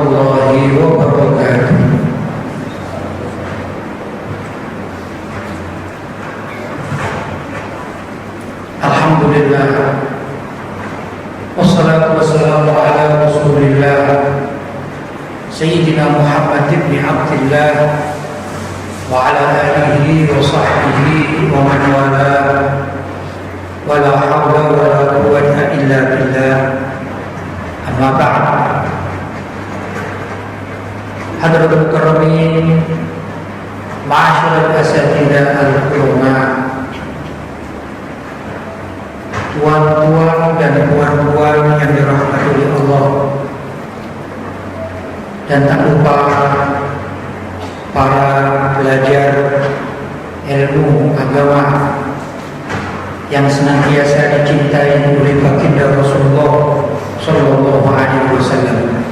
warahmatullahi wabarakatuh. Alhamdulillah, wassalatu wassalamu ala Rasulillah Sayyidina Muhammad ibn Abdillah wa ala alihi wa sahbihi wa man wala wa la hawla wa la quwwata illa billah. Amma ba'd. Hadratul karamin, ma'asyiral asatidzah al-ulama, tuan-tuan dan puan-puan yang dirahmati oleh Allah, dan tak lupa para belajar ilmu agama yang senantiasa dicintai oleh baginda Rasulullah Sallallahu Alaihi Wasallam.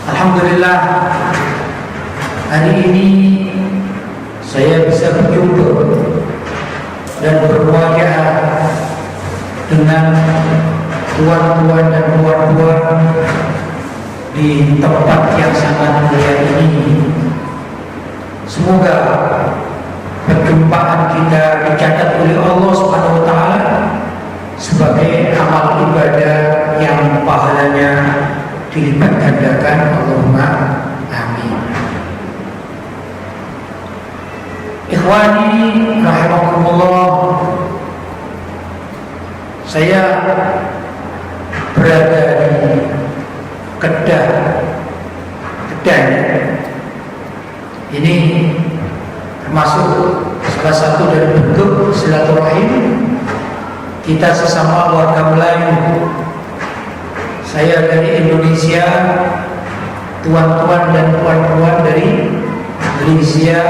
Alhamdulillah, hari ini saya bisa berjumpa dan berwajah dengan tuan-tuan dan puan-puan di tempat yang sangat mulia ini. Semoga perjumpaan kita dicatat oleh Allah Subhanahu wa taala sebagai amal ibadah yang pahalanya dilipat gandakan. Allahumma amin. Ikhwani rahimakumullah, saya berada di Kedah. Ini termasuk salah satu dari bentuk silaturahim kita sesama warga Melayu. Saya dari Indonesia, tuan-tuan dan puan-puan dari Malaysia.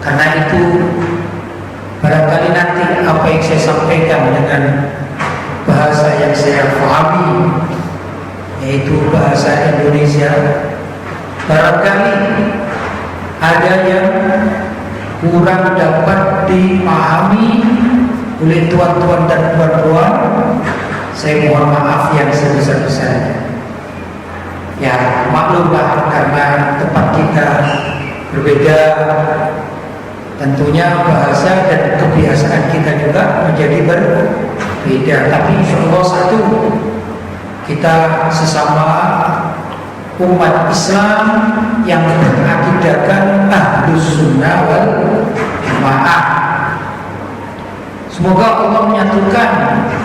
Karena itu barangkali nanti apa yang saya sampaikan dengan bahasa yang saya pahami, yaitu bahasa Indonesia, barangkali ada yang kurang dapat dipahami oleh tuan-tuan dan puan-puan. Saya mohon maaf yang sebesar-besarnya. Ya, maklumlah karena tempat kita berbeda, tentunya bahasa dan kebiasaan kita juga menjadi berbeda. Tapi insya Allah satu, kita sesama umat Islam yang berakidakan Ahlus Sunnah wal Jamaah. Semoga Allah menyatukan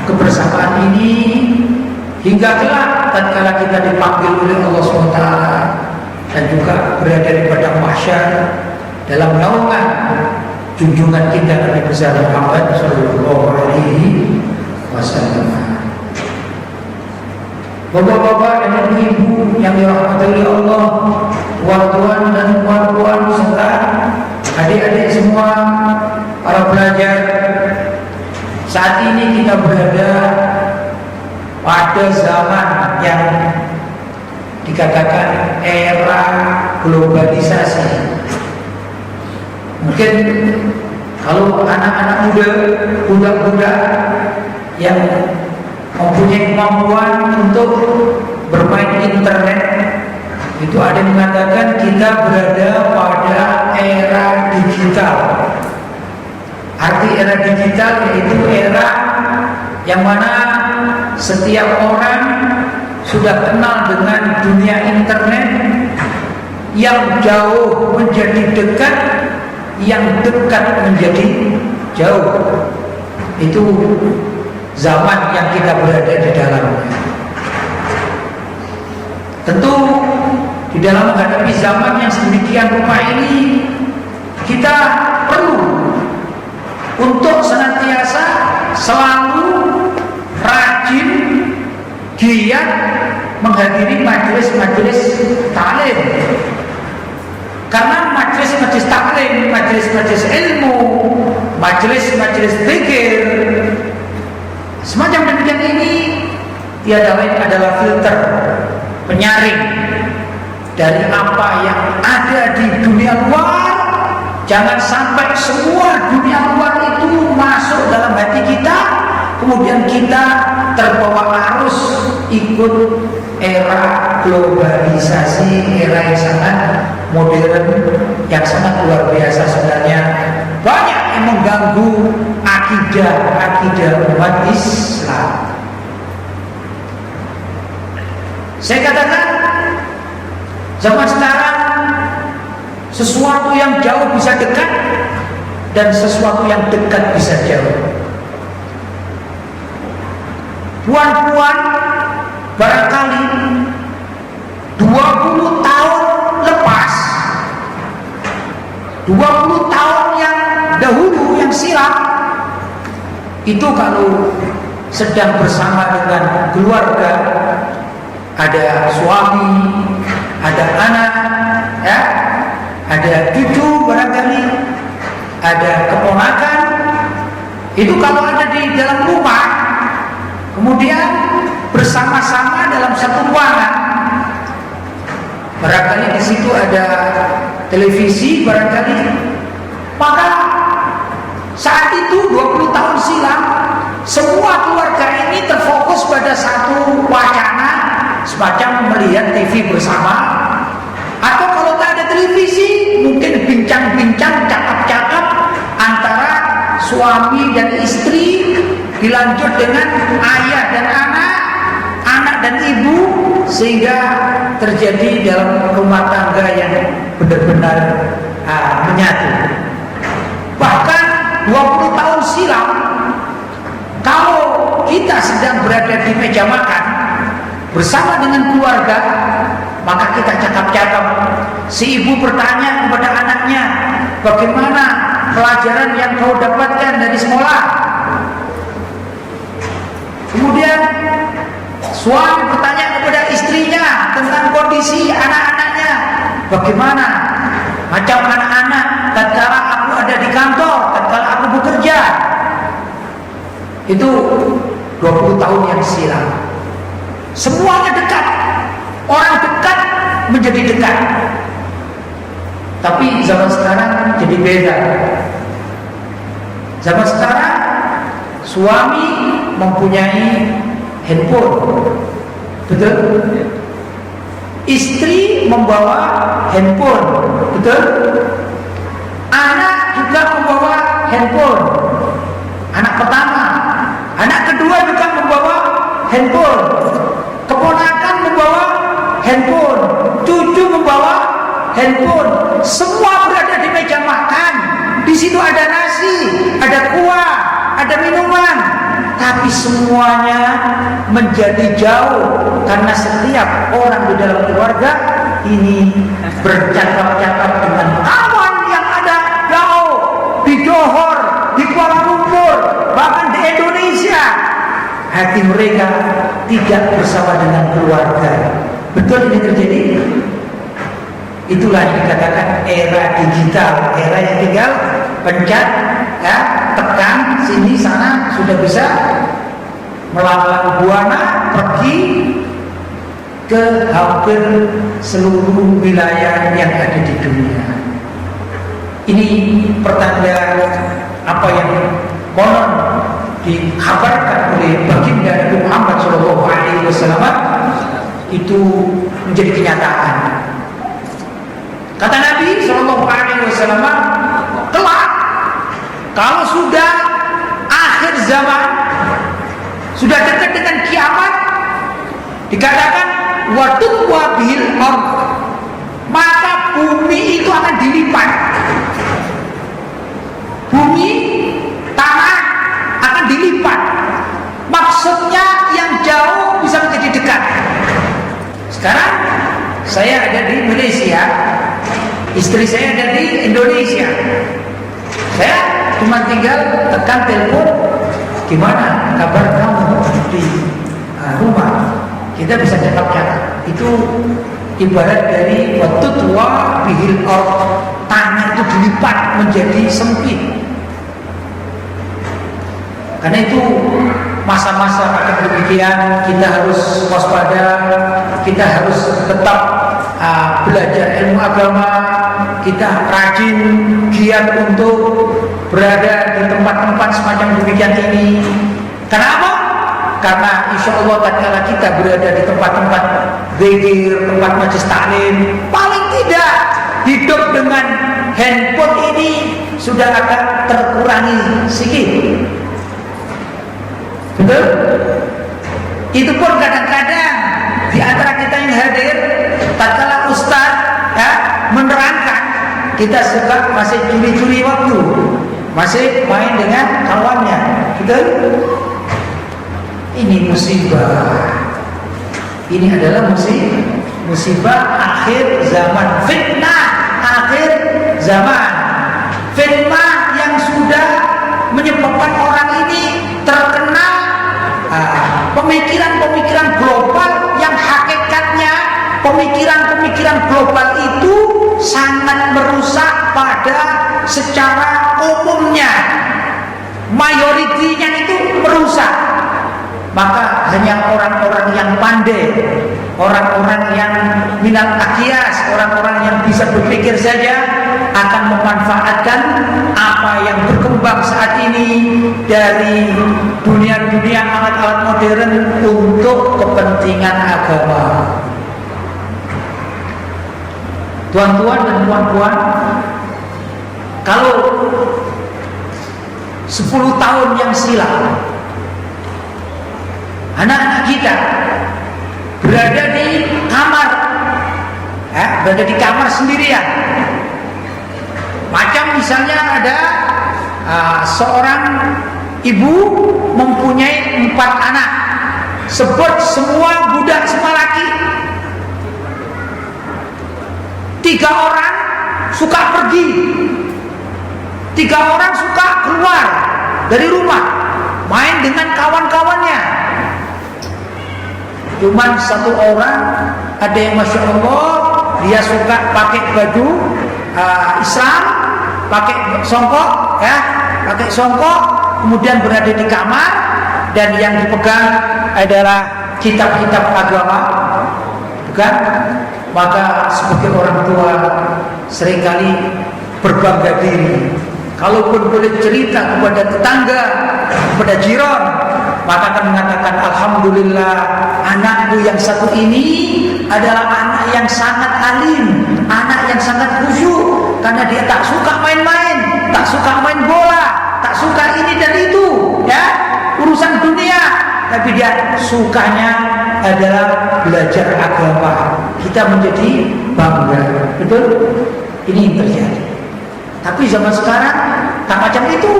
kebersamaan ini hingga kelak tatkala kita dipanggil oleh Allah SWT dan juga berada di padang mahsyar dalam naungan junjungan kita Nabi besar Muhammad Sallallahu Alaihi Wasallam. Bapak-bapak dan ibu-ibu yang dirahmati oleh Allah, tuan-tuan dan puan-puan serta adik-adik semua, para pelajar, saat ini kita berada pada zaman yang dikatakan era globalisasi. Mungkin kalau anak-anak muda, budak-budak yang mempunyai kemampuan untuk bermain internet, itu ada yang mengatakan kita berada pada era digital. Arti era digital yaitu era yang mana setiap orang sudah kenal dengan dunia internet, yang jauh menjadi dekat, yang dekat menjadi jauh. Itu zaman yang kita berada di dalamnya. Tentu di dalam menghadapi zaman yang sedemikian rupa ini, kita perlu untuk senantiasa selalu rajin, giat menghadiri majelis-majelis taklim. Karena majelis-majelis taklim, majelis-majelis ilmu, majelis-majelis zikir, semacam demikian ini tiada lain adalah filter, penyaring dari apa yang ada di dunia luar. Jangan sampai semua dunia luar itu masuk dalam hati kita, kemudian kita terbawa arus ikut ikut era globalisasi, era yang sangat modern, yang sangat luar biasa sebenarnya. Banyak yang mengganggu akidah umat Islam. Saya katakan, zaman sekarang sesuatu yang jauh bisa dekat dan sesuatu yang dekat bisa jauh. Puan-puan barangkali 20 tahun lepas, 20 tahun yang dahulu, yang silam, itu kalau sedang bersama dengan keluarga, ada suami, ada anak, ya, ada cucu barangkali, ada keponakan, itu kalau ada di dalam rumah, kemudian bersama-sama dalam satu ruangan, barangkali di situ ada televisi barangkali, maka saat itu 20 tahun silam semua keluarga ini terfokus pada satu wacana, semacam melihat TV bersama, atau kalau tak ada televisi mungkin bincang-bincang, cakap-cakap antara suami dan istri, dilanjut dengan ayah dan anak, anak dan ibu, sehingga terjadi dalam rumah tangga yang benar-benar menyatu. Bahkan 20 tahun silam, kalau kita sedang berada di meja makan bersama dengan keluarga, maka kita cakap-cakap. Si ibu bertanya kepada anaknya, bagaimana pelajaran yang kau dapatkan dari sekolah? Kemudian suami bertanya kepada istrinya tentang kondisi anak-anaknya, bagaimana macam anak-anak tatkala aku ada di kantor, tatkala aku bekerja. Itu 20 tahun yang silam. Semuanya dekat, orang dekat menjadi dekat. Tapi zaman sekarang jadi beda. Zaman sekarang suami mempunyai handphone, betul? Istri membawa handphone, betul? Anak juga membawa handphone. Anak pertama, anak kedua juga membawa handphone. Keponakan membawa handphone, cucu membawa handphone. Semua berada di meja makan. Di situ ada nasi, ada kuah, ada minuman, tapi semuanya menjadi jauh karena setiap orang di dalam keluarga ini bercakap-cakap dengan kawan yang ada jauh di Johor, di Kuala Lumpur, bahkan di Indonesia. Hati mereka tidak bersama dengan keluarga. Betul ini terjadi? Itulah yang dikatakan era digital, era yang tinggal pencet, ya, tekan sini sana sudah bisa melalang buana pergi ke hampir seluruh wilayah yang ada di dunia. Ini pertanda apa yang konon dikabarkan oleh baginda Nabi Muhammad SAW itu menjadi kenyataan. Kata Nabi SAW, kelak kalau sudah akhir zaman, sudah dekat dengan kiamat, dikatakan watutwa bihil ardh, maka bumi itu akan dilipat. Bumi, tanah akan dilipat. Maksudnya yang jauh bisa menjadi dekat. Sekarang saya ada di Malaysia, istri saya ada di Indonesia. Saya cuma tinggal tekan telepon, gimana kabar kamu di rumah, kita bisa cakap-cakap. Itu ibarat dari watutwa bihil ardh, tanah itu dilipat menjadi sempit. Karena itu masa-masa akan demikian, kita harus waspada, kita harus tetap belajar ilmu agama, kita rajin giat untuk berada di tempat-tempat semacam demikian ini. Kenapa? karena insya Allah tatkala kita berada di tempat-tempat zikir, tempat majelis taklim, paling tidak hidup dengan handphone ini sudah agak terkurangi sedikit. Betul? Itu pun kadang-kadang di antara kita yang hadir, tatkala ustaz ya menerangkan, kita suka masih curi-curi waktu, masih main dengan kawannya. Betul? Ini musibah. Ini adalah musibah akhir zaman, fitnah akhir zaman, fitnah yang sudah menyebabkan orang ini terkena pemikiran-pemikiran global yang hakikatnya pemikiran-pemikiran global itu sangat merusak pada secara umumnya, mayoritinya itu merusak. Maka hanya orang-orang yang pandai, orang-orang yang minat akias, orang-orang yang bisa berpikir saja akan memanfaatkan apa yang berkembang saat ini dari dunia-dunia alat-alat modern untuk kepentingan agama. Tuan-tuan dan puan-puan, kalau 10 tahun yang silam anak-anak kita berada di kamar, berada di kamar sendirian. Macam misalnya ada seorang ibu mempunyai 4 anak, sebut semua budak semua laki. 3 orang suka pergi, 3 orang suka keluar dari rumah, main dengan kawan-kawannya. Cuman 1 orang ada yang masya Allah, dia suka pakai baju Islam, pakai songkok, pakai songkok, kemudian berada di kamar dan yang dipegang adalah kitab-kitab agama, bukan? Maka sebagai orang tua seringkali berbangga diri. Kalaupun boleh cerita kepada tetangga, kepada jiran, maka akan mengatakan alhamdulillah, anakku yang satu ini adalah anak yang sangat alim, anak yang sangat khusyuk, karena dia tak suka main-main, tak suka main bola, tak suka ini dan itu, ya, urusan dunia, tapi dia sukanya adalah belajar agama. Kita menjadi bangga, betul? Ini yang terjadi. Tapi zaman sekarang tak macam itu.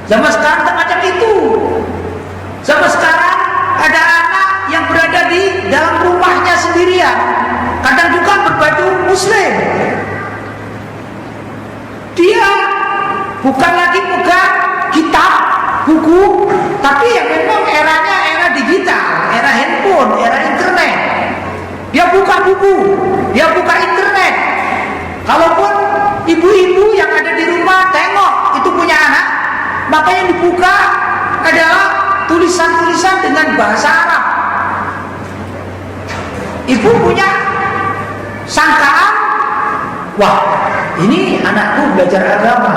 Zaman sekarang tak macam itu. Zaman sekarang ada anak yang berada di dalam rumahnya sendirian, kadang juga berbaju muslim. Dia bukan lagi pegang kitab, buku, tapi yang memang eranya era digital, era handphone, era internet. Dia buka buku, dia buka internet. Kalaupun ibu-ibu yang ada di rumah tengok itu punya anak, maka yang dibuka adalah tulisan-tulisan dengan bahasa Arab. Ibu punya sangkaan, wah ini anakku belajar agama,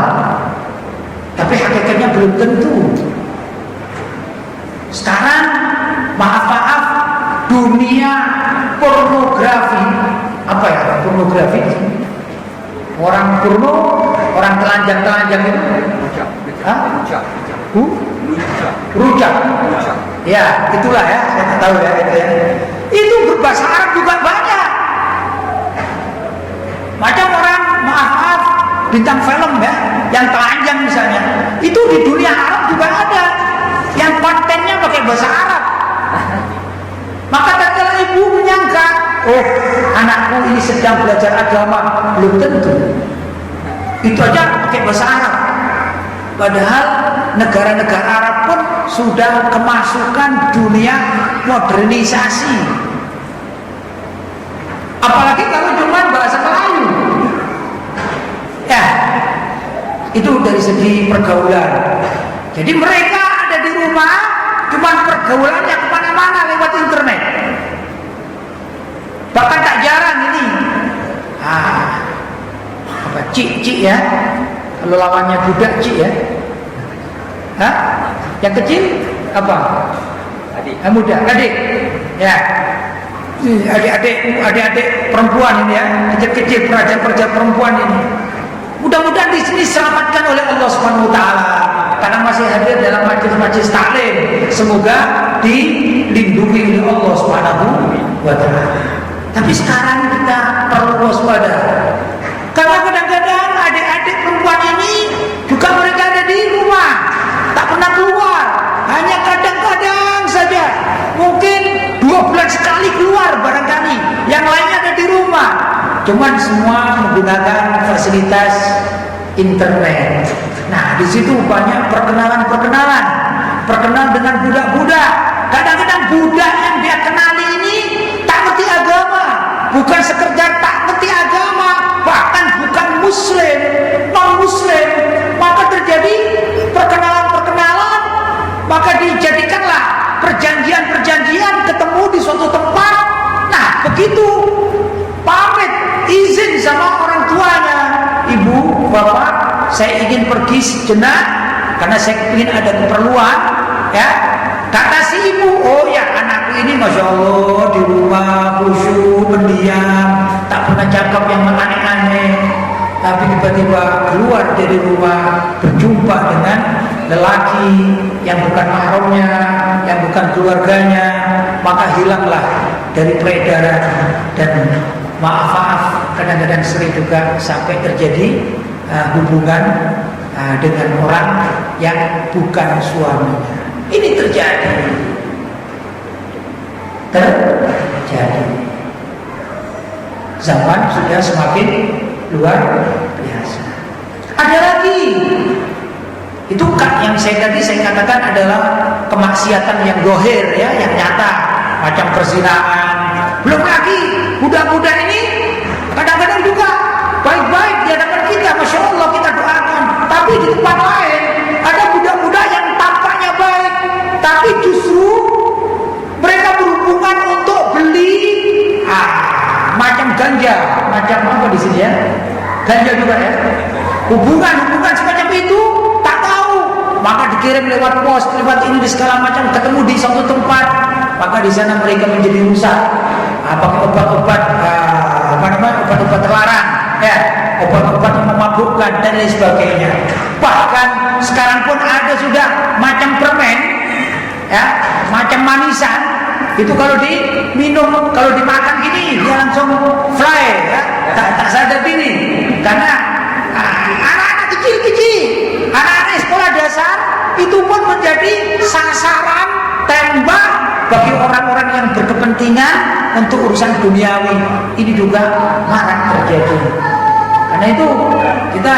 tapi hakikatnya belum tentu. Sekarang maaf-maaf, dunia pornografi, apa ya pornografi? Orang porno, orang telanjang-telanjang itu, rujak. Ya, itulah ya, saya tak tahu ya itu ya. Itu berbahasa Arab juga banyak. Macam orang maaf bintang film ya, yang telanjang misalnya, itu di dunia Arab juga ada, yang kontennya pakai bahasa Arab. Maka tatkala ibu menyangka, oh anakku ini sedang belajar agama, belum tentu. Itu aja pakai bahasa Arab. Padahal negara-negara Arab pun sudah kemasukan dunia modernisasi. Apalagi kalau cuma bahasa Melayu. Ya, itu dari segi pergaulan. Jadi mereka ada di rumah, cuma pergaulannya kemana-mana lewat internet. Bahkan tak jarang ini, apa cik ya, kalau lawannya budak cik ya, yang kecil Apa? Adik. Muda, adik. Ya. Adik-adik perempuan ini ya, kecil-kecil pelajar-pelajar perempuan ini. Mudah-mudahan di sini diselamatkan oleh Allah Subhanahu wa taala karena masih hadir dalam majelis-majelis taklim. Semoga dilindungi oleh Allah Subhanahu wa taala. Tapi sekarang kita perlu waspada. Karena kadang-kadang adik-adik perempuan ini juga mereka ada di rumah, tak pernah keluar. Hanya kadang-kadang saja, mungkin 2 bulan sekali keluar barangkali. Yang lainnya ada di rumah. Cuman semua menggunakan fasilitas internet. Nah, di situ banyak perkenalan dengan budak-budak. Kadang-kadang budak yang dia kenali ini tak ngerti agama, bukan sekedar tak ngerti agama, bahkan bukan muslim, non-muslim. Maka terjadi perkenalan, maka dijadikanlah perjanjian ketemu di suatu tempat. Nah, begitu pamit izin sama orang tuanya, ibu, bapak, saya ingin pergi sejenak karena saya ingin ada keperluan, ya. Kata si ibu, oh ya anakku ini masya Allah di rumah khusyuk, pendiam, tak pernah cakap yang aneh-aneh. Tapi tiba-tiba keluar dari rumah berjumpa dengan lelaki yang bukan mahramnya, yang bukan keluarganya, maka hilanglah dari peredaran. Dan maaf kadang-kadang sering juga sampai terjadi hubungan dengan orang yang bukan suaminya. Ini terjadi. Zaman sudah semakin luar biasa. Ada lagi, itu yang saya katakan adalah kemaksiatan yang dohir, ya, yang nyata, macam perzinahan. Belum lagi budak-budak ini kadang-kadang juga baik-baik di hadapan kita, masya Allah kita doakan. Tapi di tempat lain ada budak-budak yang tampaknya baik, tapi justru mereka berhubungan untuk beli macam ganja, macam apa di sini ya? Ganja juga ya. Hubungan semacam itu tak tahu, maka dikirim lewat pos, lewat ini di segala macam, ketemu di suatu tempat, maka di sana mereka menjadi rusak. Pakai obat-obat obat-obat terlarang, ya, obat-obat yang memabukkan dan lain sebagainya. Bahkan sekarang pun ada sudah macam permen, ya, macam manisan. Itu kalau diminum, kalau dimakan gini dia langsung fly, ya, tak sadar diri. Karena anak-anak kecil-kecil, anak-anak sekolah dasar itu pun menjadi sasaran tembak bagi orang-orang yang berkepentingan untuk urusan duniawi. Ini juga marak terjadi. Karena itu kita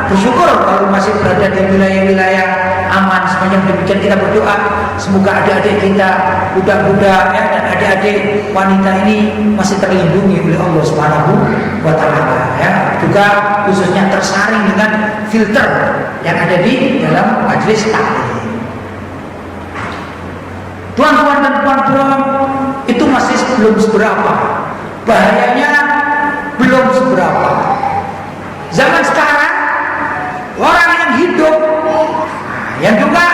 bersyukur kalau masih berada di wilayah-wilayah aman semacam demikian. Kita berdoa semoga adik-adik kita, budak-budak, ya, dan adik-adik wanita ini masih terlindungi oleh Allah Subhanahu wa taala, ya. Juga khususnya tersaring dengan filter yang ada di dalam majelis taklim. Tuan-tuan dan puan-puan, itu masih belum seberapa. Bahayanya belum seberapa. Zaman sekarang orang yang hidup, yang juga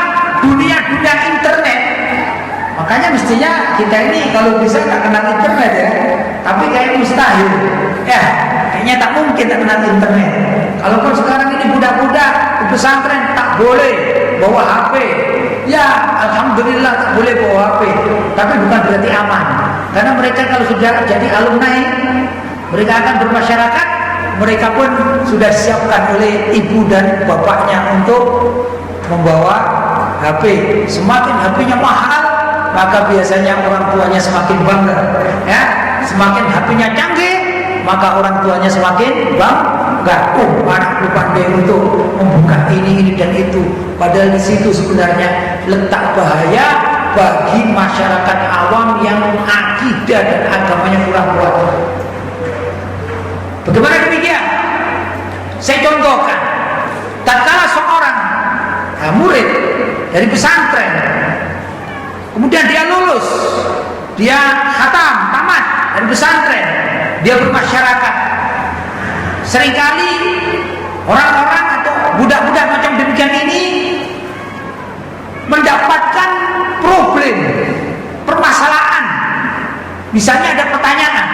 dunia internet, makanya mestinya kita ini kalau bisa tak kenal internet, ya. Tapi kayaknya mustahil, ya. Kayaknya tak mungkin tak kenal internet. Kalaupun sekarang ini budak-budak di pesantren tak boleh bawa HP, ya alhamdulillah tak boleh bawa HP. Tapi bukan berarti aman, karena mereka kalau sudah jadi alumni, mereka akan bermasyarakat. Mereka pun sudah disiapkan oleh ibu dan bapaknya untuk membawa HP. Semakin HP-nya mahal, maka biasanya orang tuanya semakin bangga, ya. Semakin HP-nya canggih, maka orang tuanya semakin bangga. Oh, anakku pandai untuk membuka ini dan itu. Padahal di situ sebenarnya letak bahaya bagi masyarakat awam yang akidah dan agamanya kurang kuat. Bagaimana demikian? Saya contohkan, tatkala seorang murid dari pesantren, kemudian dia lulus, dia khatam, tamat dari pesantren, dia bermasyarakat. Seringkali orang-orang atau budak-budak macam demikian ini mendapatkan problem, permasalahan. Misalnya ada pertanyaan,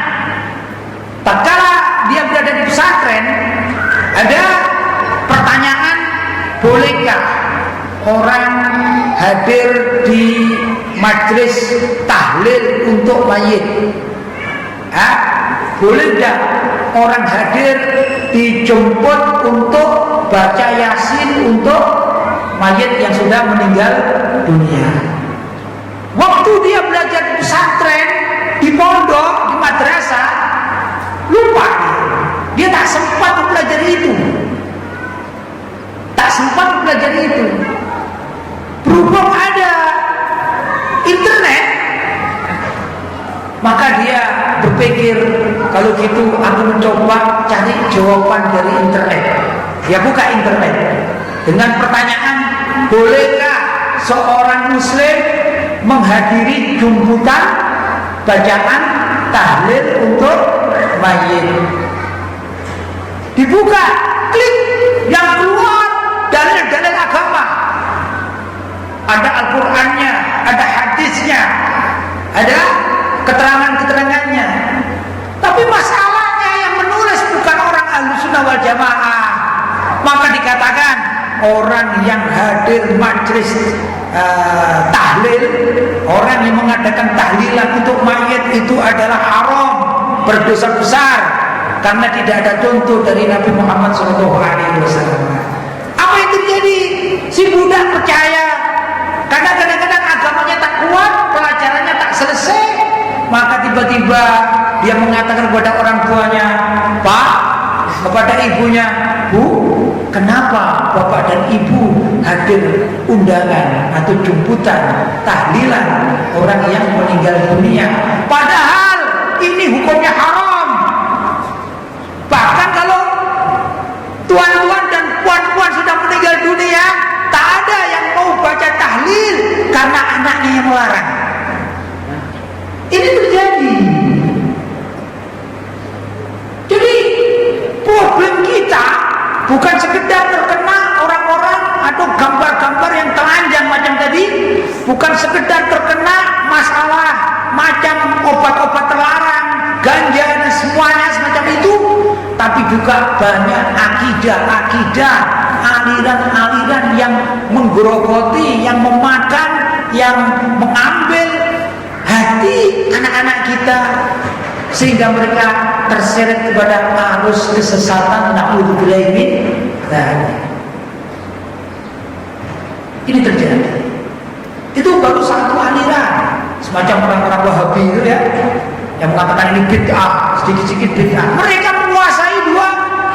tatkala dia berada di pesantren, ada pertanyaan, bolehkah orang hadir di majelis tahlil untuk mayit? Boleh tidak orang hadir dijemput untuk baca yasin untuk mayit yang sudah meninggal dunia? Waktu dia belajar di pesantren, di pondok, di madrasah, lupa dia tak sempat belajar itu, tak sempat belajar itu. Berhubung ada internet, maka dia berpikir, kalau gitu aku mencoba cari jawaban dari internet. Dia buka internet dengan pertanyaan, bolehkah seorang muslim menghadiri jumputan bacaan tahlil untuk mayit? Dibuka, klik, yang keluar dalil-dalil agama. Ada Al-Qur'annya, ada hadisnya, ada keterangan-keterangannya. Tapi masalahnya yang menulis bukan orang Ahlussunnah wal Jamaah. Maka dikatakan orang yang hadir majelis tahlil, orang yang mengadakan tahlilan untuk mayit itu adalah haram, berdosa besar, karena tidak ada contoh dari Nabi Muhammad SAW. Apa yang terjadi? Si budak percaya, karena kadang-kadang agamanya tak kuat, pelajarannya tak selesai, maka tiba-tiba dia mengatakan kepada orang tuanya, Pak, kepada ibunya, Bu, kenapa bapak dan ibu hadir undangan atau jemputan tahlilan orang yang meninggal dunia? Padahal ini hukumnya haram. Bahkan kalau tuan-tuan dan puan-puan sudah meninggal dunia, tak ada yang mau baca tahlil karena anaknya yang melarang. Ini terjadi. Jadi problem kita bukan sekedar terkena orang-orang atau gambar-gambar yang telanjang macam tadi, bukan sekedar terkena masalah macam obat-obat terlarang, ganja dan semuanya semacam itu, tapi juga banyak akidah-akidah, aliran-aliran yang menggerogoti, yang memakan, yang mengambil hati anak-anak kita, sehingga mereka terseret kepada arus kesesatan. Na'udzubillah min dzalik. Ini terjadi. Itu baru satu aliran, semacam orang-orang Wahabi itu ya, yang mengatakan ini bid'ah, sedikit-sedikit bid'ah. Mereka menguasai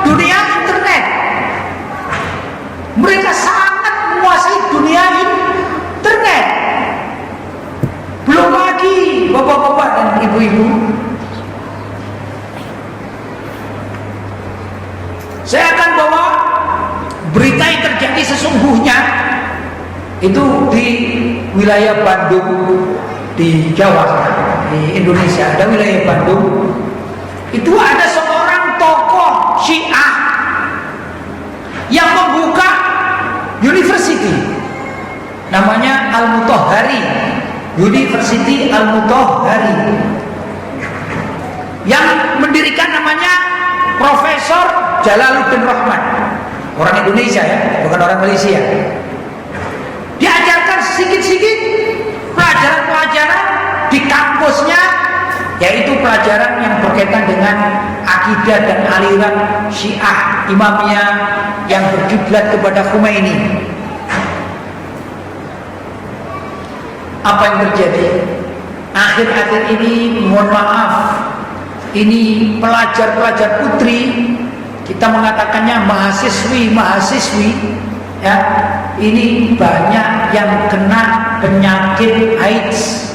dunia internet. Mereka sangat menguasai dunia internet. Belum lagi bapak-bapak dan ibu-ibu. Saya akan bawa berita yang terjadi sesungguhnya itu di wilayah Bandung, di Jawa, di Indonesia. Ada wilayah Bandung, itu ada seorang tokoh Syiah yang membuka university, namanya Al-Mutahhari, University Al-Mutahhari, yang mendirikan namanya Profesor Jalaluddin Rahman, orang Indonesia ya, bukan orang Malaysia. Diajarkan sedikit-sedikit pelajaran-pelajaran di kampusnya, yaitu pelajaran yang berkaitan dengan akidah dan aliran Syiah Imamiyah yang berkiblat kepada Khomeini. Apa yang terjadi? Akhir-akhir ini, mohon maaf, ini pelajar-pelajar putri, kita mengatakannya mahasiswi, ya, ini banyak yang kena penyakit AIDS.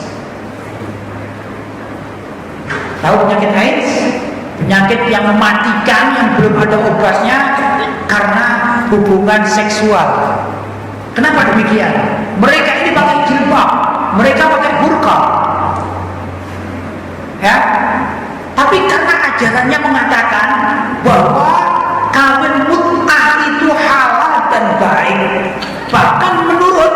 Tahu penyakit AIDS? Penyakit yang mematikan, yang belum ada obatnya karena hubungan seksual. Kenapa demikian? Mereka ini pakai jilbab, mereka pakai burqa, ya. Tapi karena ajarannya mengatakan bahwa kawin mut'ah itu halal dan baik, bahkan menurut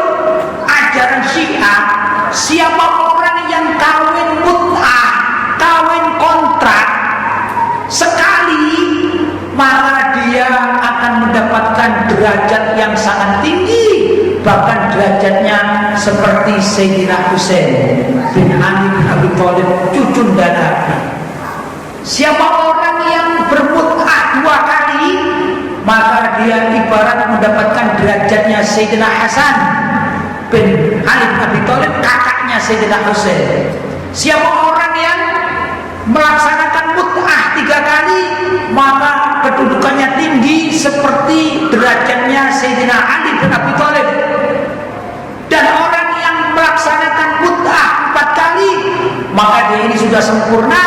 derajat yang sangat tinggi, bahkan derajatnya seperti Sayyidina Husain bin Ali bin Abi Thalib, cucunda Nabi. Siapa orang yang bermut'ah 2 kali, maka dia ibarat mendapatkan derajatnya Sayyidina Hasan bin Ali bin Abi Thalib, kakaknya Sayyidina Husain. Siapa orang yang melaksanakan mut'ah 3 kali, maka kedudukannya tinggi seperti derajatnya Sayyidina Ali bin Abi Thalib. Dan orang yang melaksanakan mut'ah 4 kali, maka dia ini sudah sempurna,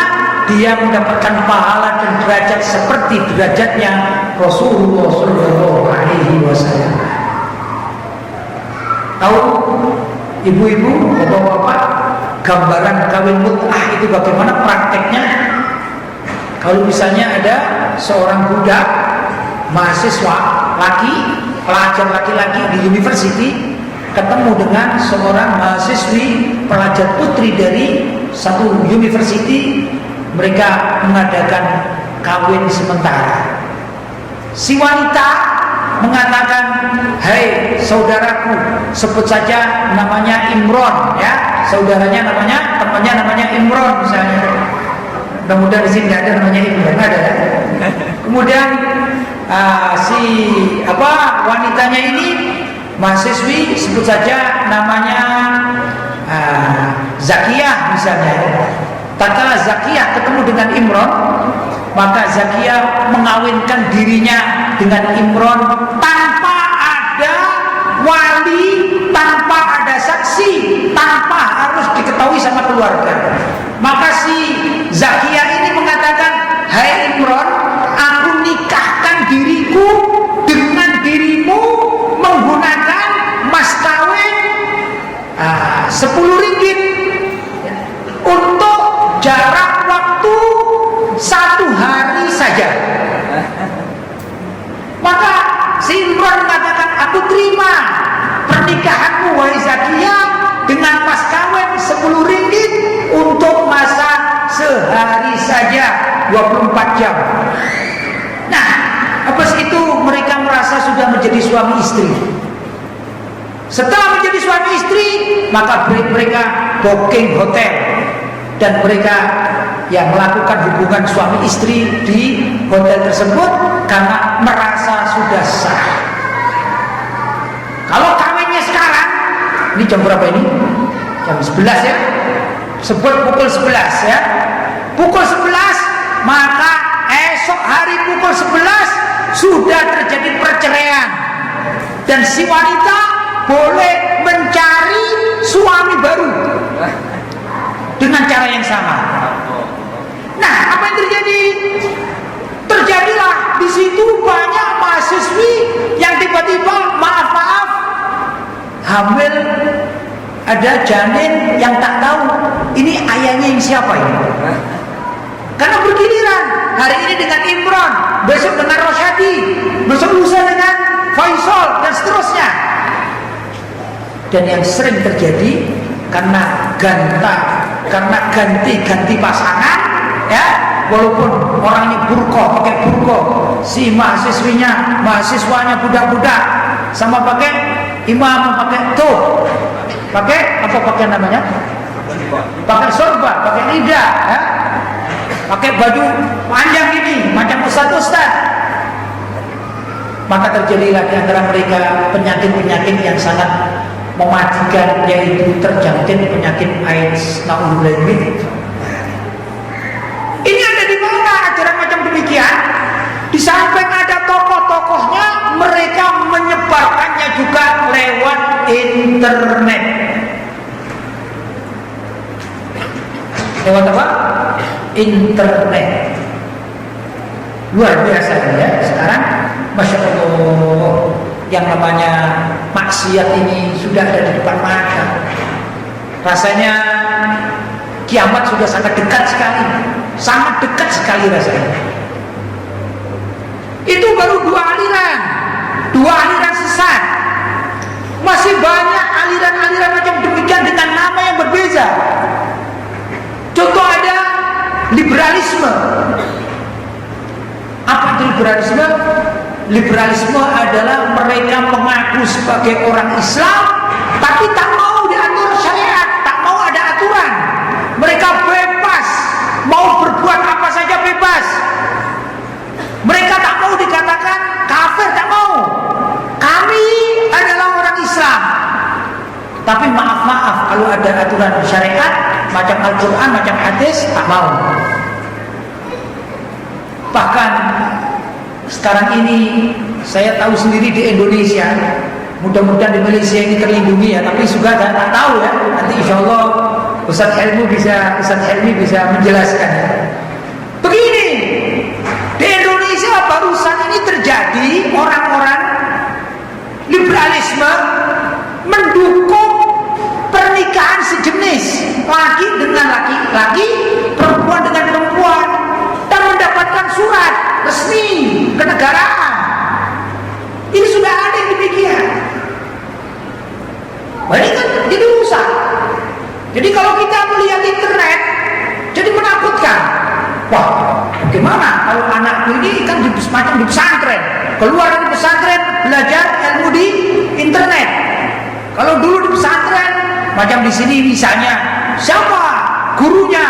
dia mendapatkan pahala dan derajat seperti derajatnya Rasulullah Shallallahu Alaihi Wasallam. Tahu ibu-ibu, bapak-bapak, gambaran kawin mut'ah itu bagaimana prakteknya? Kalau misalnya ada seorang budak mahasiswa laki, pelajar laki-laki di university ketemu dengan seorang mahasiswi pelajar putri dari satu university, mereka mengadakan kawin sementara. Si wanita mengatakan, "Hai saudaraku, sebut saja namanya Imron, ya, saudaranya temannya namanya Imron misalnya. Mudah-mudahan di sini ada namanya Imron, ada ya. Kemudian wanitanya ini mahasiswi, sebut saja namanya Zakiyah misalnya. Tatkala Zakiyah ketemu dengan Imron, maka Zakiyah mengawinkan dirinya dengan Imron tanpa ada wali, tanpa ada saksi, tanpa harus diketahui sama keluarga. Maka si Zakiyah ini mengatakan, "Hai Imron, aku nikahkan diriku dengan dirimu menggunakan mas kawin 10 ringgit untuk jarak waktu 1 hari saja." Maka si Imron mengatakan, "Aku terima pernikahanmu wahai Zakiyah dengan mas kawin 10 ringgit untuk masa sehari saja, 24 jam. Nah, habis itu mereka merasa sudah menjadi suami istri. Setelah menjadi suami istri, maka mereka booking hotel dan mereka melakukan hubungan suami istri di hotel tersebut karena merasa sudah sah. Kalau kawinnya sekarang, ini jam berapa ini? Jam 11 ya. Sebut pukul 11 ya. Pukul 11, maka esok hari pukul 11 sudah terjadi perceraian. Dan si wanita boleh mencari suami baru dengan cara yang sama. Nah, apa yang terjadi? Terjadilah di situ banyak mahasiswi yang tiba-tiba maaf hamil, ada janin yang tak tahu ini ayahnya yang siapa ini. Karena bergiliran, hari ini dengan Imron, besok dengan Rosyadi, besok lusa dengan Faisal dan seterusnya. Dan yang sering terjadi karena ganti pasangan, ya, walaupun orangnya pakai burko, si mahasiswanya budak-budak, sama pakai imam, pakai namanya, pakai sorba, pakai lidah, ya, pakai baju panjang ini macam ustaz. Maka terjadilah di antara mereka penyakit-penyakit yang sangat mematikan, yaitu terjangkit penyakit AIDS. Na'udzubillah. Ini ada di mana ajaran macam demikian? Di samping ada tokoh-tokohnya, mereka menyebarkannya juga lewat internet. Lewat apa? Internet. Luar biasa ya. Sekarang Masya Allah, yang namanya maksiat ini sudah ada di depan mata. Rasanya kiamat sudah sangat dekat sekali. Sangat dekat sekali rasanya. Itu baru dua aliran sesat. Masih banyak aliran-aliran macam demikian dengan nama yang berbeza. Contoh ada liberalisme. Apa itu liberalisme? Liberalisme adalah mereka mengaku sebagai orang Islam, tapi tak mau diatur syariat, tak mau ada aturan. Mereka bebas, mau berbuat apa saja bebas. Mereka tak mau dikatakan kafir, tak mau. Kami adalah orang Islam, tapi maaf kalau ada aturan syariat macam Al-Quran, macam hadis, tak mau. Bahkan sekarang ini saya tahu sendiri di Indonesia, mudah-mudahan di Malaysia ini terlindungi ya, tapi juga tak tahu ya. Nanti insya Allah Ustaz Helmi bisa menjelaskan ya. Begini, di Indonesia barusan ini terjadi orang-orang liberalisme mendukung pernikahan sejenis, laki dengan laki-laki, perempuan dengan perempuan, dan mendapatkan surat resmi kenegaraan. Ini sudah ada yang demikian. Ini kan jadi rusak. Jadi kalau kita melihat internet, jadi menakutkan. Wah, bagaimana kalau anakku ini kan semacam di pesantren, keluar dari pesantren belajar ilmu di internet. Kalau dulu di pesantren, macam di sini misalnya, siapa gurunya?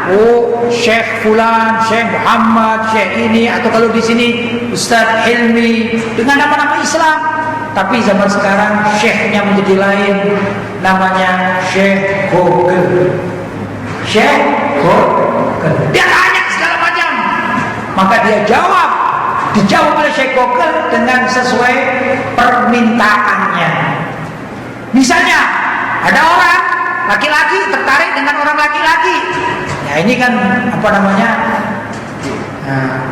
Oh, Syekh Fulan, Syekh Muhammad, Syekh ini, atau kalau di sini Ustadz Hilmi dengan nama-nama Islam. Tapi zaman sekarang Syekhnya menjadi lain, namanya Syekh Google. Syekh Google. Dia tanya segala macam, maka dia dijawab oleh Syekh Google dengan sesuai permintaannya. Misalnya ada orang laki-laki tertarik dengan orang laki-laki. Ya ini kan apa namanya?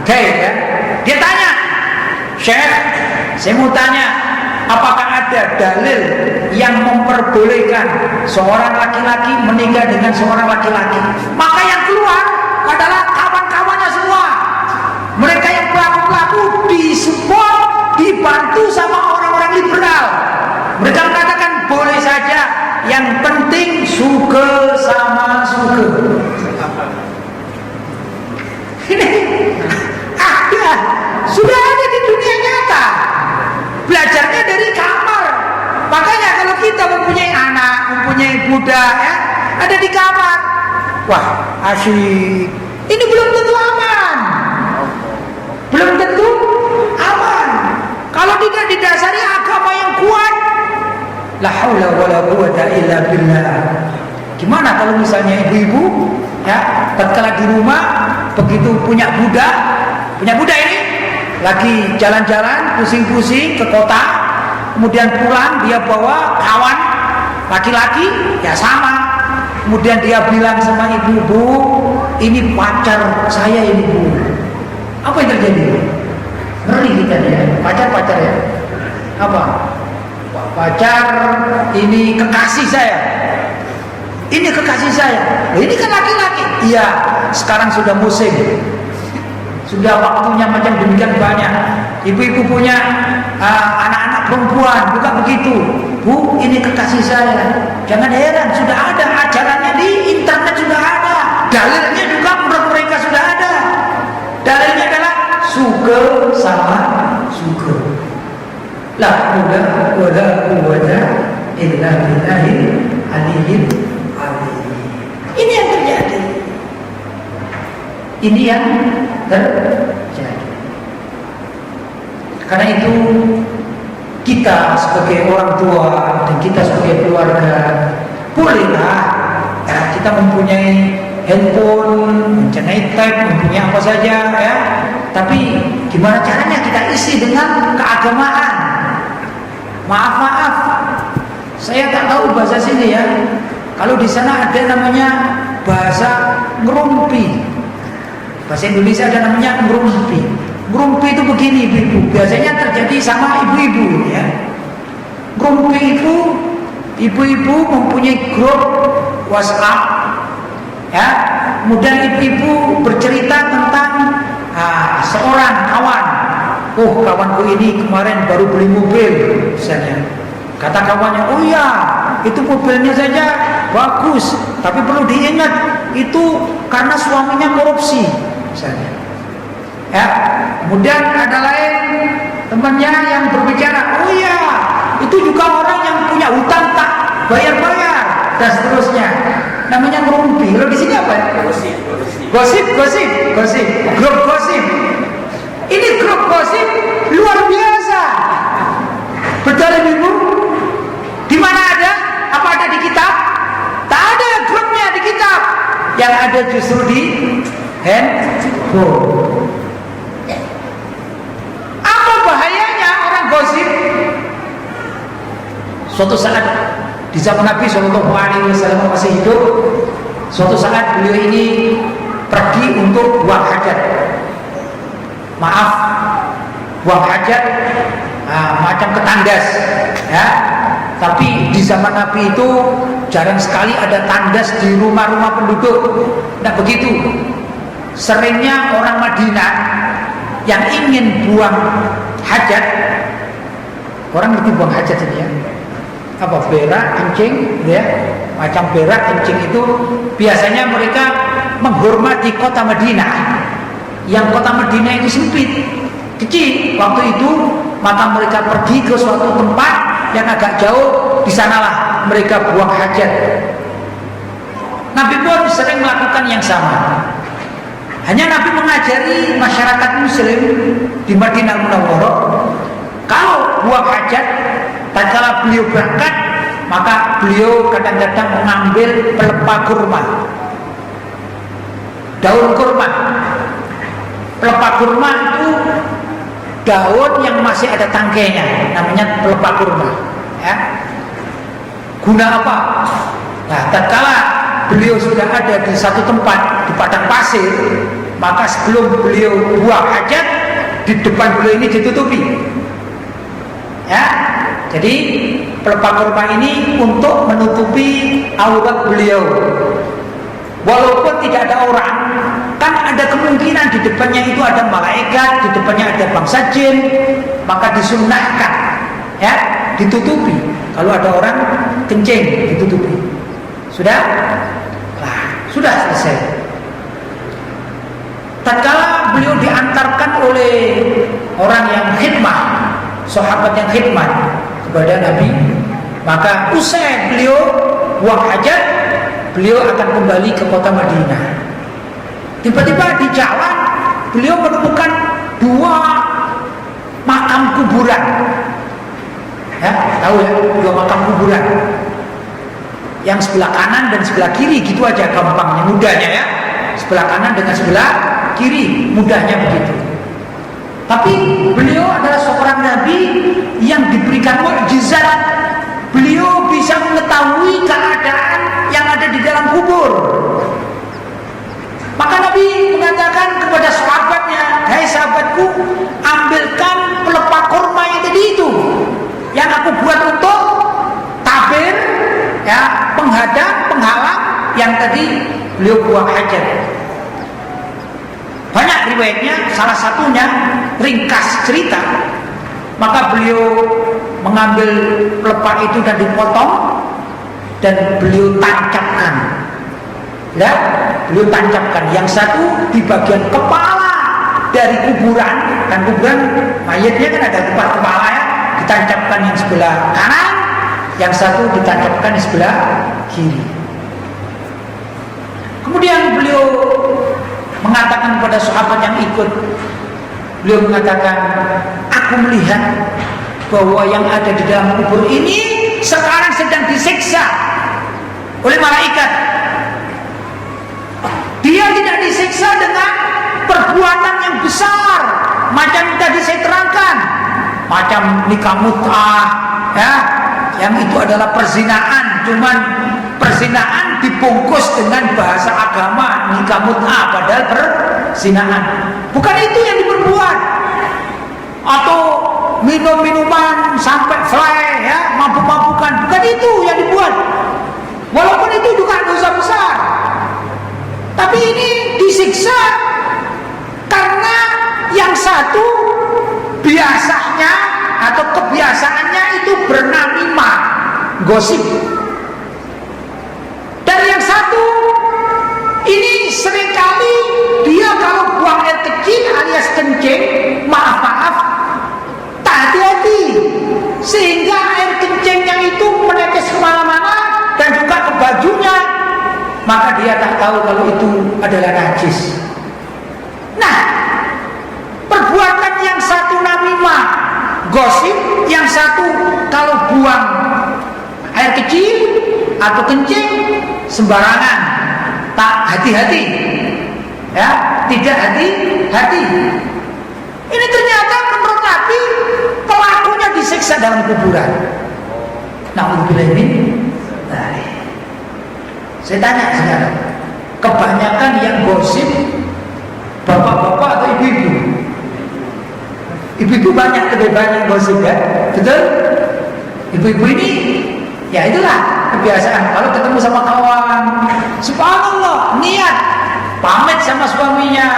Gay ya. Dia tanya, Syekh, saya mau tanya, apakah ada dalil yang memperbolehkan seorang laki-laki menikah dengan seorang laki-laki? Maka yang keluar adalah kawan-kawannya semua. Mereka yang pelaku-pelaku disupport, dibantu sama orang-orang liberal. Mereka mengatakan boleh saja, yang penting suge sama suge. Ini ada, sudah ada di dunia nyata. Belajarnya dari kamar. Makanya kalau kita mempunyai anak, mempunyai budak ya, ada di kamar. Wah, asyik. Ini belum tentu aman. Belum tentu aman. Kalau tidak didasari agama yang kuat, la haula wala quwata illa billah. Gimana kalau misalnya ibu-ibu ya, tatkala di rumah begitu punya budak ini lagi jalan-jalan pusing-pusing ke kota, kemudian pulang dia bawa kawan laki-laki ya sama, kemudian dia bilang sama ibu-ibu, ini pacar saya ini bu. Apa yang terjadi? Ngeri kita ya, pacar ya. Apa? Pacar ini kekasih saya. Ini kekasih saya. Ini kan laki-laki. Iya, sekarang sudah musim. Sudah waktunya macam demikian banyak. Ibu-ibu punya anak-anak perempuan juga begitu. Bu, ini kekasih saya. Jangan heran, sudah ada ajarannya di internet, sudah ada. Dalilnya juga menurut mereka sudah ada. Dalilnya adalah suge sama suge. La haula wala quwwata illa billahil aliyyil azim. Ini yang terjadi. Ini yang terjadi. Karena itu kita sebagai orang tua dan kita sebagai keluarga bolehlah ya, kita mempunyai handphone, mempunyai tab, mempunyai apa saja ya. Tapi gimana caranya kita isi dengan keagamaan? Maaf, saya tak tahu bahasa sini ya. Kalau di sana ada namanya bahasa ngerumpi. Bahasa Indonesia ada namanya ngerumpi. Ngerumpi itu begini ibu-ibu. Biasanya terjadi sama ibu-ibu ya. Ngerumpi itu ibu-ibu mempunyai grup WhatsApp ya. Kemudian ibu-ibu bercerita tentang seorang kawan. Oh, kawanku ini kemarin baru beli mobil misalnya. Kata kawannya, oh iya, itu mobilnya saja bagus, tapi perlu diingat itu karena suaminya korupsi misalnya. Ya, kemudian ada lain temannya yang berbicara, oh iya, itu juga orang yang punya hutang tak bayar-bayar dan seterusnya. Namanya ngerumpi. Kalau di sini apa? Gosip. Grup gosip. Ini grup gosip luar biasa. Betul Ibu? Di mana ada? Apa ada di kitab? Tak ada grupnya di kitab. Yang ada justru di handphone. Apa bahayanya orang gosip? Suatu saat di zaman Nabi SAW masih hidup, suatu saat beliau ini pergi untuk buang hajat. Maaf, buang hajat macam ketandas, ya. Tapi di zaman Nabi itu jarang sekali ada tandas di rumah-rumah penduduk. Nah begitu. Seringnya orang Madinah yang ingin buang hajat, orang ngerti buang hajat ini ya, apa berak, kencing, ya, macam berak, kencing itu biasanya mereka menghormati kota Madinah. Yang kota Madinah itu sempit, kecil. Waktu itu maka mereka pergi ke suatu tempat yang agak jauh, di sanalah mereka buang hajat. Nabi pun sering melakukan yang sama. Hanya Nabi mengajari masyarakat Muslim di Madinah Munawwarah, kalau buang hajat, tatkala beliau berangkat, maka beliau kadang-kadang mengambil pelepah kurma, daun kurma. Pelepah kurma itu daun yang masih ada tangkainya, namanya pelepah kurma. Ya. Guna apa? Nah, tatkala beliau sudah ada di satu tempat di padang pasir, maka sebelum beliau buang hajat, di depan beliau ini ditutupi. Ya, jadi pelepah kurma ini untuk menutupi aurat beliau. Walaupun tidak ada orang, kan ada kemungkinan di depannya itu ada malaikat, di depannya ada bangsa jin, maka disunnahkan, ya, ditutupi. Kalau ada orang kencing, ditutupi. Sudah? Nah, sudah selesai. Tatkala beliau diantarkan oleh orang yang khidmah, sahabat yang khidmat kepada Nabi, maka usai beliau buang hajat, beliau akan kembali ke kota Madinah. Tiba-tiba di jalan beliau menemukan dua makam kuburan. Ya, tahu ya, dua makam kuburan. Yang sebelah kanan dan sebelah kiri, gitu aja gampangnya, mudahnya ya. Sebelah kanan dengan sebelah kiri, mudahnya begitu. Tapi beliau adalah seorang nabi yang diberikan mukjizat. Beliau bisa mengetahui keadaan yang ada di dalam kubur. Maka Nabi mengatakan kepada sahabatnya, "Hai sahabatku, ambilkan pelepah kurma yang tadi itu, yang aku buat untuk tabir, ya, penghadang, penghalang yang tadi beliau buang hajat." Banyak riwayatnya, salah satunya ringkas cerita, maka beliau mengambil pelepah itu dan dipotong dan beliau tancapkan. Ya, beliau tancapkan yang satu di bagian kepala dari kuburan, kan kuburan mayatnya kan ada tempat kepala ya, ditancapkan yang sebelah kanan, yang satu ditancapkan di sebelah kiri. Kemudian beliau mengatakan kepada sahabat yang ikut, beliau mengatakan, aku melihat bahwa yang ada di dalam kubur ini sekarang sedang disiksa oleh malaikat. Dia tidak disiksa dengan perbuatan yang besar, macam tadi saya terangkan, macam nikah mut'ah, ya, yang itu adalah perzinaan. Cuman perzinaan dibungkus dengan bahasa agama nikah mut'ah, padahal perzinaan. Bukan itu yang diperbuat. Atau minum minuman sampai fly, ya, mabuk-mabukan, bukan itu yang dibuat. Walaupun itu juga dosa besar, tapi ini disiksa karena yang satu biasanya atau kebiasaannya itu bernamimah, gosip. Dan yang satu ini seringkali dia kalau buang air kecil alias kencing, maaf, maka dia tak tahu kalau itu adalah najis. Nah, perbuatan yang satu namimah, gosip, yang satu kalau buang air kecil atau kencing sembarangan, tak hati-hati, ya, tidak hati-hati. Ini ternyata menurut Nabi pelakunya disiksa dalam kuburan. Na'udzubillah min dzalik. Saya tanya sekarang, kebanyakan yang gosip bapak-bapak atau ibu-ibu? Ibu-ibu lebih banyak gosip, ya, betul? Ibu-ibu ini, ya itulah kebiasaan. Kalau ketemu sama kawan, subhanallah, niat pamit sama suaminya,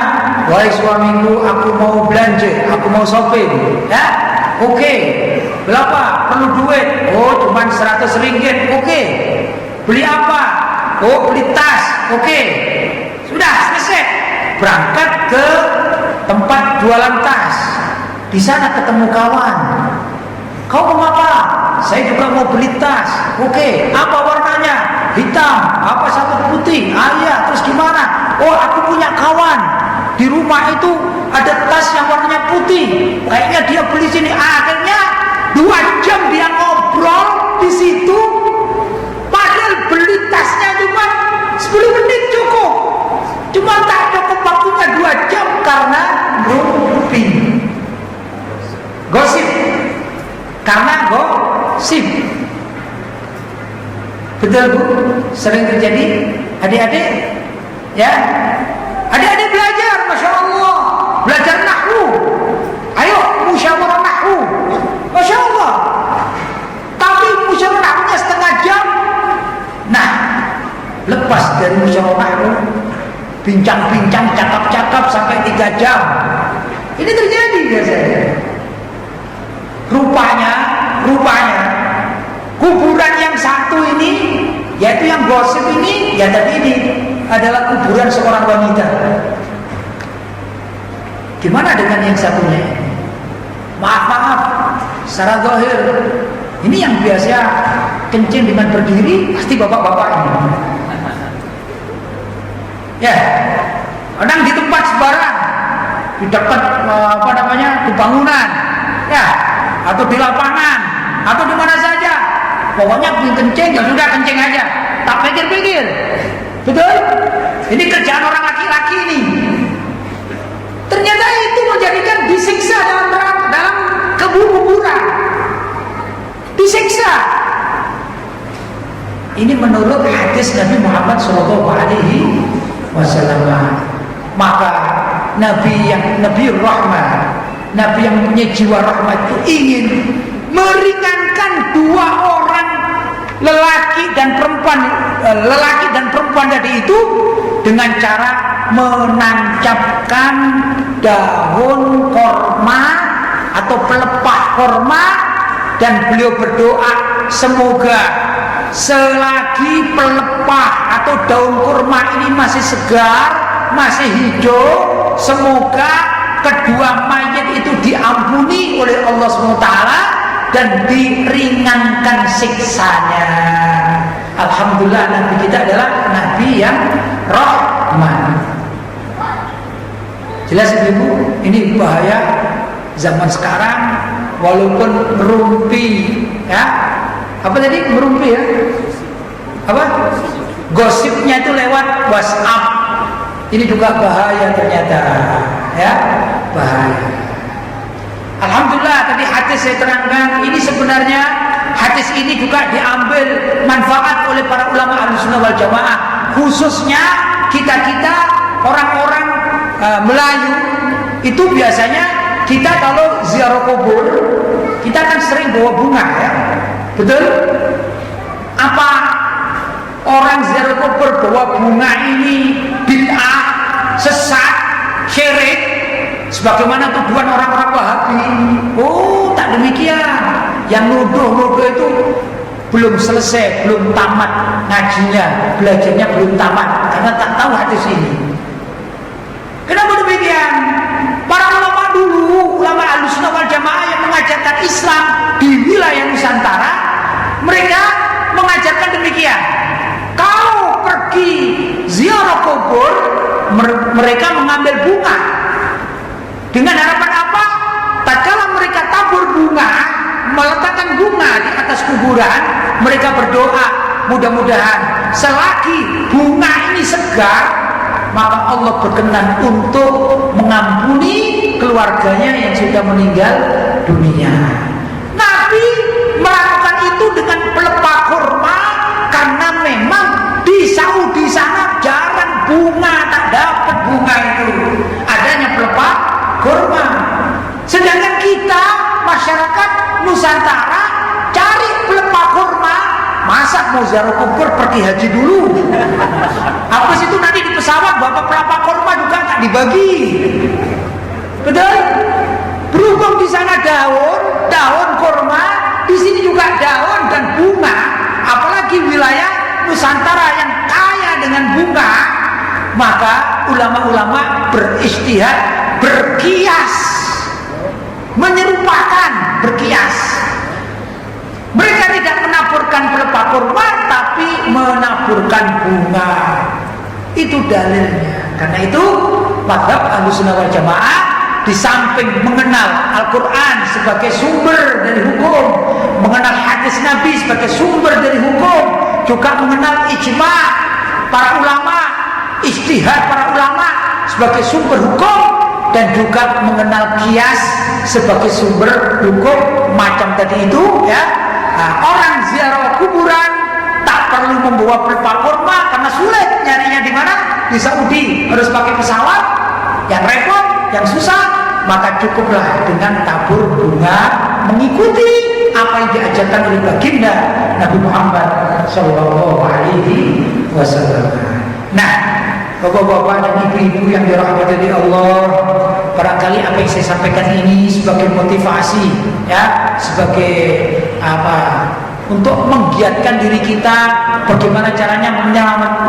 wahai suamiku, aku mau belanja, aku mau shopping, ya, oke. Berapa? Perlu duit? Oh, cuma 100 ringgit, oke. Beli apa? Oh, beli tas, oke. Sudah selesai. Berangkat ke tempat jualan tas. Di sana ketemu kawan. Kau mau apa? Saya juga mau beli tas. Oke. Apa warnanya? Hitam. Apa satu putih? Ah iya. Terus gimana? Oh, aku punya kawan di rumah itu ada tas yang warnanya putih. Kayaknya dia beli sini. Akhirnya 2 jam dia ngobrol di situ. Padahal beli tasnya cuma 10 menit cukup. Cuma tak cukup waktunya 2 jam karena mimpi. Gosip. Karena gosip. Betul Bu? Sering terjadi. Adik-adik, ya, adik-adik belajar, Masya Allah, belajar nahwu. Ayo musyawarah nahwu, Masya Allah. Tapi musyawarah nahwunya setengah jam. Nah, lepas dari musyawarah nahwu, bincang-bincang, cakap-cakap sampai 3 jam. Ini terjadi biasanya. Rupanya kuburan yang satu ini, yaitu yang gosip ini, ya tadi ini adalah kuburan seorang wanita. Gimana dengan yang satunya? Maaf, secara zahir ini yang biasa kencing dengan berdiri pasti bapak-bapak ini. Ya, kadang di tempat sembarang, di dekat di bangunan, ya, atau di lapangan, atau di mana saja. Pokoknya kencing, ya sudah kencing aja. Tak pikir-pikir. Betul? Ini kerjaan orang laki-laki ini. Ternyata itu menjadikan disiksa dalam kuburan. Disiksa. Ini menurut hadis Nabi Muhammad SAW. Maka Nabi Rahman, Nabi yang punya jiwa rahmat itu ingin meringankan 2 orang lelaki dan perempuan tadi itu dengan cara menancapkan daun korma atau pelepah korma, dan beliau berdoa semoga selagi pelepah atau daun kurma ini masih segar, masih hijau, semoga kedua mayat itu diampuni oleh Allah SWT dan diringankan siksanya. Alhamdulillah, Nabi kita adalah Nabi yang rahman. Jelas Ibu, ini bahaya zaman sekarang. Walaupun merumpi, ya, apa tadi merumpi ya? Apa? Gosipnya itu lewat WhatsApp. Ini juga bahaya ternyata, ya, bahaya. Alhamdulillah tadi hadis saya terangkan, ini sebenarnya hadis ini juga diambil manfaat oleh para ulama Ahlussunnah wal Jamaah, khususnya kita orang-orang Melayu. Itu biasanya kita kalau ziarah kubur, kita kan sering bawa bunga, ya, betul? Apa orang ziarah kubur bawa bunga ini bid'ah, sesat, syirik, sebagaimana tuduhan orang-orang Wahabi? Oh, tak demikian. Yang nuduh-nuduh itu belum selesai, belum tamat ngajinya, belajarnya belum tamat, karena tak tahu hadis ini. Kenapa demikian? Para ulama dulu, ulama Ahlussunnah wal Jamaah yang mengajarkan Islam di wilayah Nusantara, mereka mengajarkan demikian. Kau pergi mereka mengambil bunga dengan harapan apa? Tatkala mereka tabur bunga, meletakkan bunga di atas kuburan, mereka berdoa, mudah-mudahan selagi bunga ini segar, maka Allah berkenan untuk mengampuni keluarganya yang sudah meninggal dunia. Nabi melakukan itu dengan pelepah kurma karena memang di Saudi sana jarang bunga, tak dapat bunga itu, adanya pelepah kurma. Sedangkan kita masyarakat Nusantara cari pelepah kurma, masa mau ziarah kubur pergi haji dulu. Habis itu nanti di pesawat bapak pelepah kurma juga nggak dibagi. Betul? Berhubung di sana daun kurma, di sini juga daun dan bunga, apalagi wilayah Nusantara yang kaya dengan bunga, maka ulama-ulama beristihad, berkias, menyerupakan, berkias. Mereka tidak menaburkan pelepah kurma, tapi menaburkan bunga. Itu dalilnya. Karena itu mazhab Ahlussunnah wal Jamaah di samping mengenal Al-Quran sebagai sumber dari hukum, mengenal hadis Nabi sebagai sumber dari hukum, juga mengenal ijma para ulama, ijtihad para ulama sebagai sumber hukum, dan juga mengenal kias sebagai sumber hukum macam tadi itu, ya. Nah, orang ziarah kuburan tak perlu membawa pelepah kurma karena sulit nyarinya di mana, di Saudi harus pakai pesawat yang repot, yang susah. Maka cukuplah dengan tabur bunga mengikuti apa yang diajarkan oleh baginda Nabi Muhammad SAW. Nah, bapak-bapak dan ibu-ibu yang dirahmati oleh Allah, barangkali apa yang saya sampaikan ini sebagai motivasi, ya, sebagai apa, untuk menggiatkan diri kita bagaimana caranya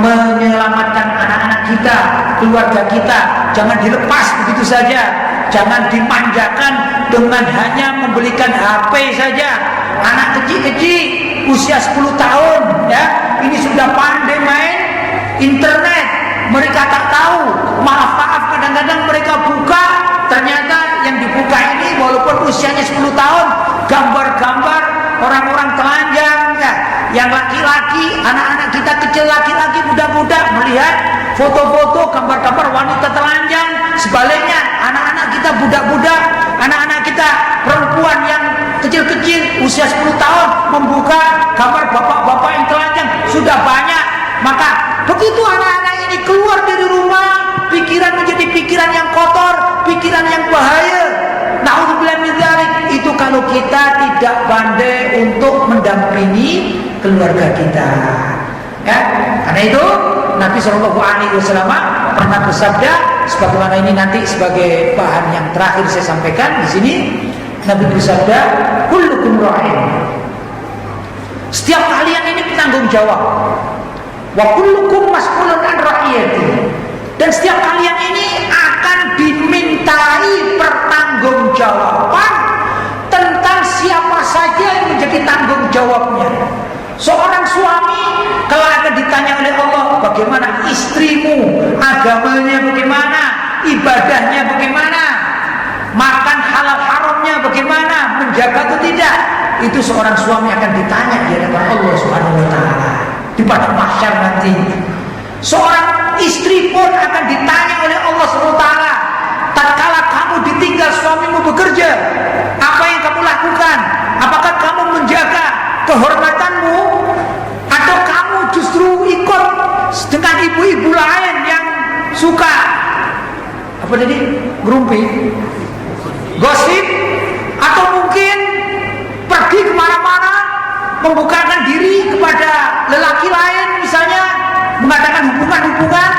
menyelamatkan anak-anak kita, keluarga kita. Jangan dilepas begitu saja, jangan dimanjakan dengan hanya membelikan HP saja. Anak kecil-kecil usia 10 tahun, ya, ini sudah pandai main internet. Mereka tak tahu, maaf kadang-kadang mereka buka, ternyata yang dibuka ini walaupun usianya 10 tahun, gambar-gambar orang-orang telanjang, ya, yang laki-laki, anak-anak kita kecil laki-laki muda-muda melihat foto-foto gambar-gambar wanita telanjang. Sebaliknya anak-anak kita budak-budak, anak-anak kita perempuan yang kecil-kecil usia 10 tahun membuka gambar bapak-bapak yang telanjang sudah banyak. Maka begitu anak-anak ini keluar dari rumah, pikiran menjadi pikiran yang kotor, pikiran yang bahaya. Na'udzubillah min dzalik. Itu kalau kita tidak pandai untuk mendampingi keluarga kita, ya. Karena itu Nabi SAW pernah bersabda, sebagaimana ini nanti sebagai bahan yang terakhir saya sampaikan di sini. Nabi bersabda, kullukum ra'in. Setiap kalian ini penanggung jawab. Wa kullukum mas'ulun an ra'iyati. Dan setiap kalian ini akan dimintai pertanggungjawaban tentang siapa saja yang menjadi tanggung jawabnya. Seorang suami kalau akan ditanya oleh Allah, bagaimana istrimu, agamanya bagaimana, ibadahnya bagaimana, makan halal haramnya bagaimana, menjaga atau tidak, itu seorang suami akan ditanya di hadapan Allah Subhanahu wa taala di padang mahsyar nanti. Seorang istri pun akan ditanya oleh Allah Subhanahu wa taala, tatkala kamu ditinggal suamimu bekerja, apa yang kamu lakukan? Apakah kamu menjaga kehormatanmu, atau kamu justru ikut dengan ibu-ibu lain yang suka apa tadi, ngerumpi, gosip, atau mungkin pergi kemana-mana membukakan diri kepada lelaki lain, misalnya mengadakan hubungan-hubungan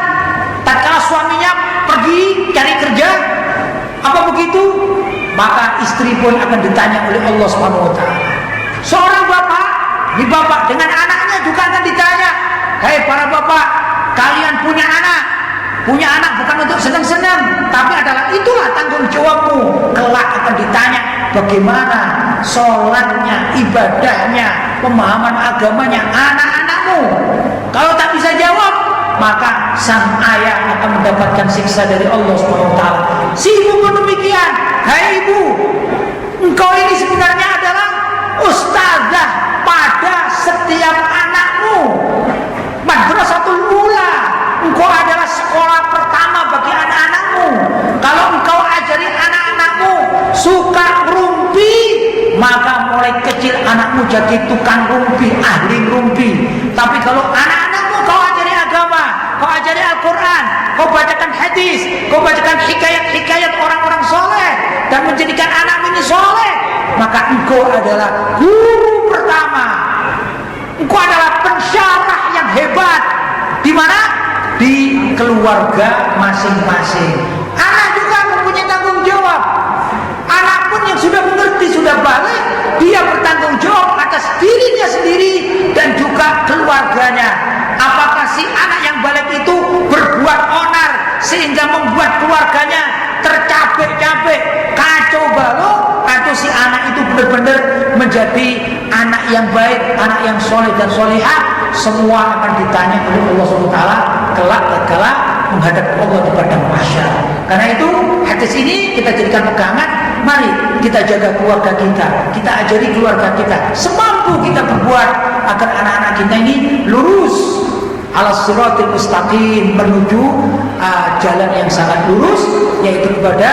tatkala suaminya pergi cari kerja, apa begitu? Maka istri pun akan ditanya oleh Allah Subhanahu wa taala. Seorang bapak, di bapak dengan anaknya juga akan ditanya, "Hei para bapak, kalian punya anak bukan untuk senang-senang, tapi adalah itulah tanggung jawabmu. Kelak akan ditanya bagaimana sholatnya, ibadahnya, pemahaman agamanya anak-anakmu. Kalau tak bisa jawab, maka sang ayah akan mendapatkan siksa dari Allah SWT. Si ibu pun demikian. Hai ibu, engkau ini sebenarnya adalah ustazah pada setiap anakmu. Madrasatul ula, engkau adalah sekolah pertama bagi anak-anakmu. Kalau engkau ajari anak-anakmu suka rumpi, maka mulai kecil anakmu jadi tukang rumpi, ahli rumpi. Tapi kalau anak-anakmu kau ajari agama, kau ajari Al-Quran, kau bacakan hadis, kau bacakan hikayat-hikayat orang-orang soleh, dan menjadikan anak ini soleh, maka engkau adalah guru pertama. Engkau adalah pensyarah yang hebat. Di mana? Di keluarga masing-masing. Anak juga mempunyai tanggung jawab. Anak pun yang sudah mengerti, sudah balik, dia bertanggung jawab atas dirinya sendiri dan juga keluarganya. Apakah si anak yang balik itu berbuat onar sehingga membuat keluarganya tercapek-capek, kacau balau, atau si anak itu benar-benar menjadi anak yang baik, anak yang soleh dan solehah? Semua akan ditanya oleh Allah SWT kelak tatkala menghadap Allah di padang mahsyar. Karena itu hadis ini kita jadikan pegangan. Mari kita jaga keluarga kita, kita ajari keluarga kita semampu kita berbuat agar anak-anak kita ini lurus ala siratil mustaqim, menuju jalan yang sangat lurus, yaitu kepada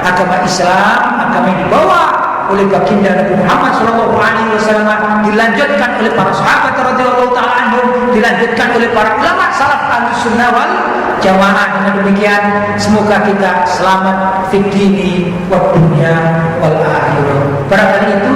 agama Islam, agama yang dibawa oleh baginda Nabi Muhammad SAW, dilanjutkan oleh para sahabat radhiyallahu taala anhum, dilanjutkan oleh para ulama salaf ahlussunnah wal jamaah. Dengan demikian semoga kita selamat fid dini wad dunya wal akhirah. Barangkali itu